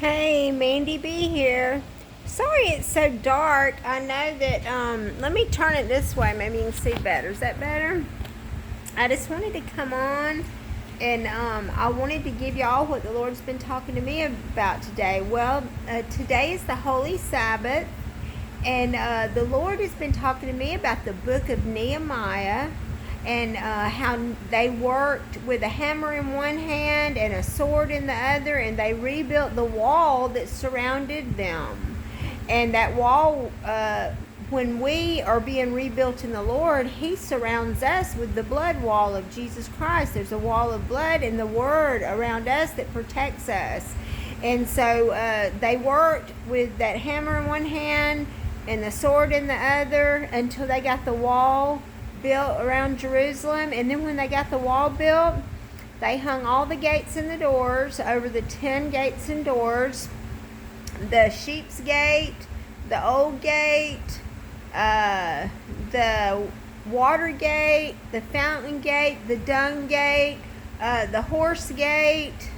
Hey, Mandy B here. Sorry it's so dark. I know that, let me turn it this way. Maybe you can see better. Is that better? I just wanted to come on and I wanted to give y'all what the Lord's been talking to me about today. Well, today is the Holy Sabbath, and the Lord has been talking to me about the book of Nehemiah and how they worked with a hammer in one hand and a sword in the other, and they rebuilt the wall that surrounded them. And that wall, when we are being rebuilt in the Lord, He surrounds us with the blood wall of Jesus Christ. There's a wall of blood and the Word around us that protects us. And so they worked with that hammer in one hand and the sword in the other until they got the wall built around Jerusalem. And then when they got the wall built, they hung all the gates and the doors over the 10 gates and doors: the Sheep's Gate, the Old Gate, the Water Gate, the Fountain Gate, the Dung Gate, the Horse Gate.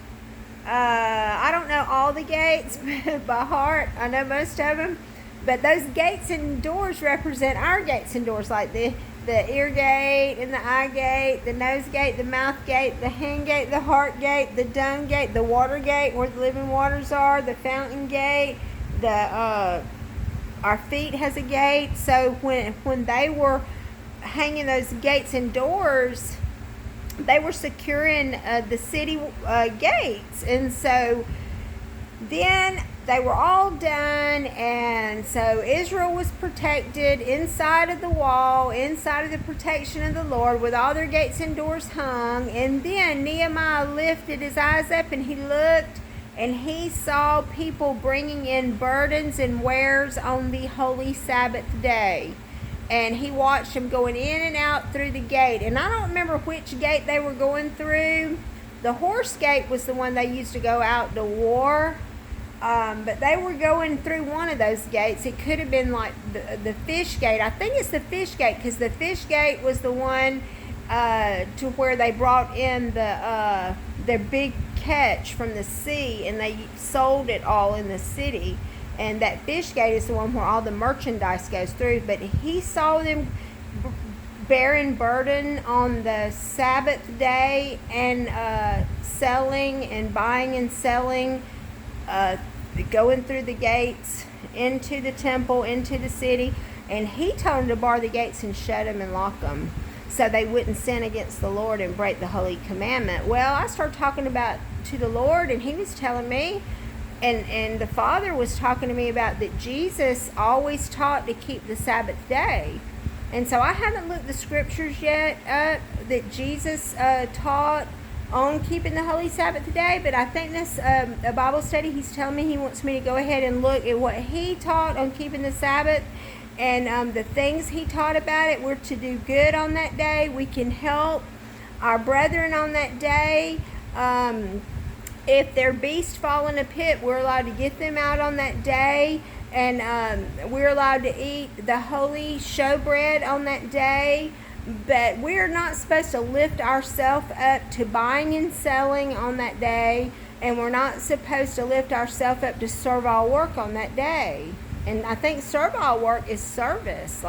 I don't know all the gates by heart. I know most of them. But those gates and doors represent our gates and doors, like the ear gate and the eye gate, the nose gate, the mouth gate, the hand gate, the heart gate, the dung gate, the water gate where the living waters are, the fountain gate, our feet has a gate. So when they were hanging those gates and doors, they were securing the city gates. And so then they were all done, and so Israel was protected inside of the wall, inside of the protection of the Lord, with all their gates and doors hung. And then Nehemiah lifted his eyes up and he looked, and he saw people bringing in burdens and wares on the holy Sabbath day. And he watched them going in and out through the gate. And I don't remember which gate they were going through. The horse gate was the one they used to go out to war. But they were going through one of those gates. It could have been like the fish gate. I think it's the fish gate, because the fish gate was the one to where they brought in their big catch from the sea, and they sold it all in the city. And that fish gate is the one where all the merchandise goes through. But he saw them bearing burden on the Sabbath day, and selling and buying and selling, going through the gates into the temple, into the city. And he told them to bar the gates and shut them and lock them, so they wouldn't sin against the Lord and break the holy commandment. Well, I started talking about to the Lord, and he was telling me, and the Father was talking to me about that Jesus always taught to keep the Sabbath day. And so I haven't looked the scriptures yet that Jesus taught on keeping the Holy Sabbath day, but I think this a Bible study, he's telling me he wants me to go ahead and look at what he taught on keeping the Sabbath, and the things he taught about it. We're to do good on that day. We can help our brethren on that day. If their beasts fall in a pit, we're allowed to get them out on that day, and we're allowed to eat the holy showbread on that day. But we're not supposed to lift ourselves up to buying and selling on that day, and we're not supposed to lift ourselves up to servile work on that day. And I think servile work is service,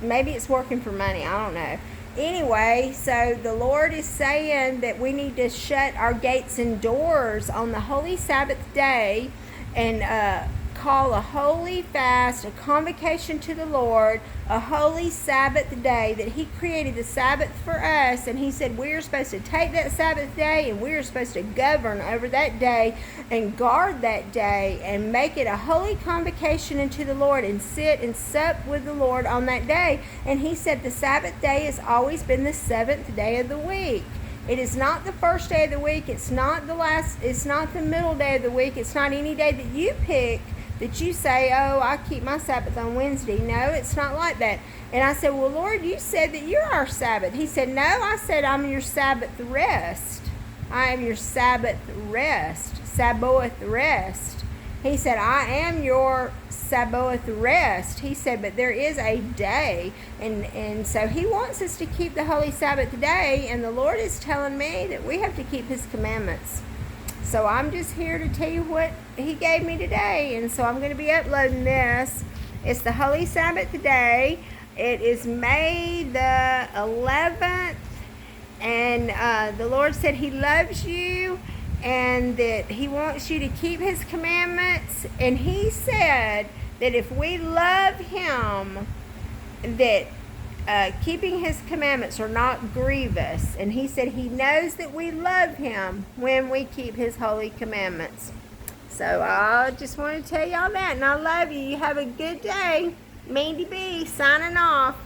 maybe it's working for money, I don't know. Anyway, so the Lord is saying that we need to shut our gates and doors on the holy Sabbath day, and call a holy fast, a convocation to the Lord, a holy Sabbath day, that he created the Sabbath for us. And he said we're supposed to take that Sabbath day, and we're supposed to govern over that day and guard that day and make it a holy convocation unto the Lord, and sit and sup with the Lord on that day. And he said the Sabbath day has always been the seventh day of the week. It is not the first day of the week. It's not it's not the middle day of the week. It's not any day that you pick, that you say, oh, I keep my Sabbath on Wednesday. No, it's not like that. And I said, well, Lord, you said that you're our Sabbath. He said, no, I said I'm your Sabbath rest. I am your Sabbath rest. Sabbath rest. He said, I am your Sabbath rest. He said, but there is a day. And so he wants us to keep the holy Sabbath day. And the Lord is telling me that we have to keep his commandments. So I'm just here to tell you what he gave me today. And so I'm going to be uploading this. It's the Holy Sabbath today. It is May the 11th. And the Lord said he loves you and that he wants you to keep his commandments. And he said that if we love him, that keeping his commandments are not grievous. And he said he knows that we love him when we keep his holy commandments. So I just want to tell y'all that, and I love you. You have a good day. Mandy B signing off.